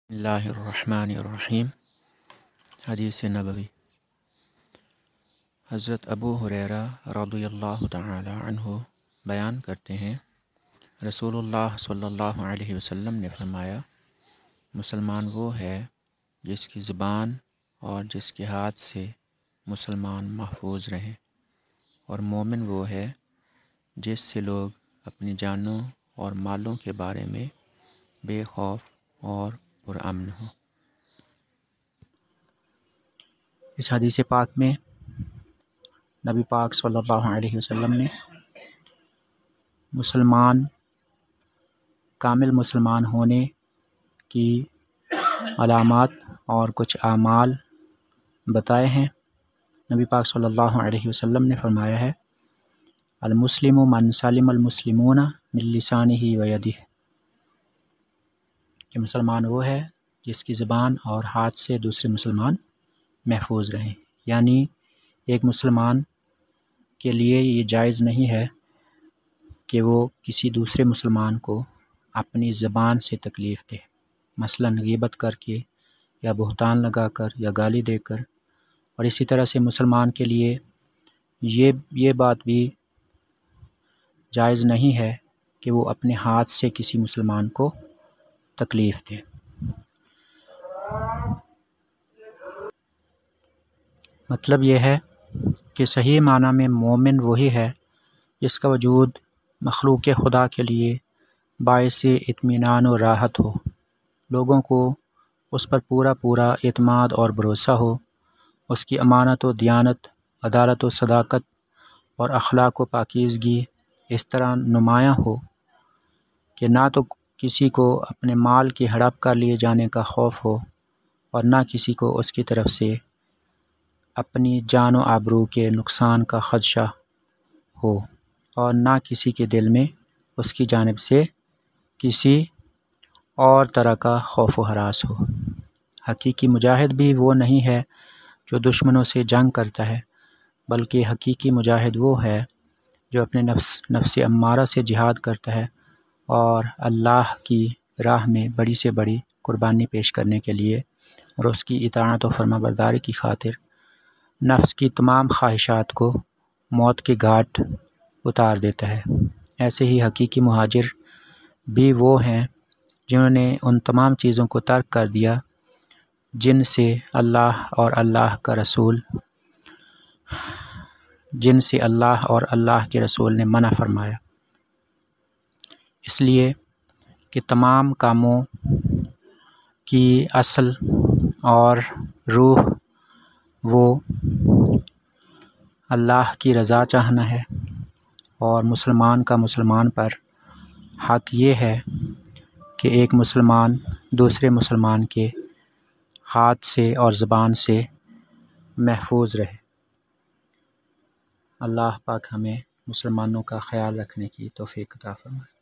اللہ الرحمن الرحیم۔ حدیث نبوی۔ حضرت ابو ہریرہ رضی اللہ تعالی عنہ بیان کرتے ہیں، رسول اللہ صلی اللہ علیہ وسلم نے فرمایا، مسلمان وہ ہے جس کی زبان اور جس کے ہاتھ سے مسلمان محفوظ رہیں، اور مومن وہ ہے جس سے لوگ اپنی جانوں اور مالوں کے بارے میں بے خوف اور پرامن ہو۔ اس حدیث پاک میں نبی پاک صلی اللہ علیہ وسلم نے کامل مسلمان ہونے کی علامات اور کچھ اعمال بتائے ہیں۔ نبی پاک صلی اللہ علیہ وسلم نے فرمایا ہے، المسلم من سلم المسلمون من لسانہ و یدہ، کہ مسلمان وہ ہے جس کی زبان اور ہاتھ سے دوسرے مسلمان محفوظ رہیں، یعنی ایک مسلمان کے لیے یہ جائز نہیں ہے کہ وہ کسی دوسرے مسلمان کو اپنی زبان سے تکلیف دے، مثلا غیبت کر کے یا بہتان لگا کر یا گالی دے کر، اور اسی طرح سے مسلمان کے لیے یہ بات بھی جائز نہیں ہے کہ وہ اپنے ہاتھ سے کسی مسلمان کو تکلیف دے۔ مطلب یہ ہے کہ صحیح معنی میں مومن وہی ہے جس کا وجود مخلوق خدا کے لیے باعث اطمینان و راحت ہو، لوگوں کو اس پر پورا اعتماد اور بھروسہ ہو، اس کی امانت و دیانت، عدالت و صداقت اور اخلاق و پاکیزگی اس طرح نمایاں ہو کہ نہ تو کسی کو اپنے مال کی ہڑپ کر لیے جانے کا خوف ہو، اور نہ کسی کو اس کی طرف سے اپنی جان و آبرو کے نقصان کا خدشہ ہو، اور نہ کسی کے دل میں اس کی جانب سے کسی اور طرح کا خوف و ہراس ہو۔ حقیقی مجاہد بھی وہ نہیں ہے جو دشمنوں سے جنگ کرتا ہے، بلکہ حقیقی مجاہد وہ ہے جو اپنے نفس امارہ سے جہاد کرتا ہے اور اللہ کی راہ میں بڑی سے بڑی قربانی پیش کرنے کے لیے اور اس کی اطاعت و فرما برداری کی خاطر نفس کی تمام خواہشات کو موت کے گھاٹ اتار دیتا ہے۔ ایسے ہی حقیقی مہاجر بھی وہ ہیں جنہوں نے ان تمام چیزوں کو ترک کر دیا جن سے اللہ اور اللہ کے رسول نے منع فرمایا، اس لیے کہ تمام کاموں کی اصل اور روح وہ اللہ کی رضا چاہنا ہے، اور مسلمان کا مسلمان پر حق یہ ہے کہ ایک مسلمان دوسرے مسلمان کے ہاتھ سے اور زبان سے محفوظ رہے۔ اللہ پاک ہمیں مسلمانوں کا خیال رکھنے کی توفیق عطا فرمائے۔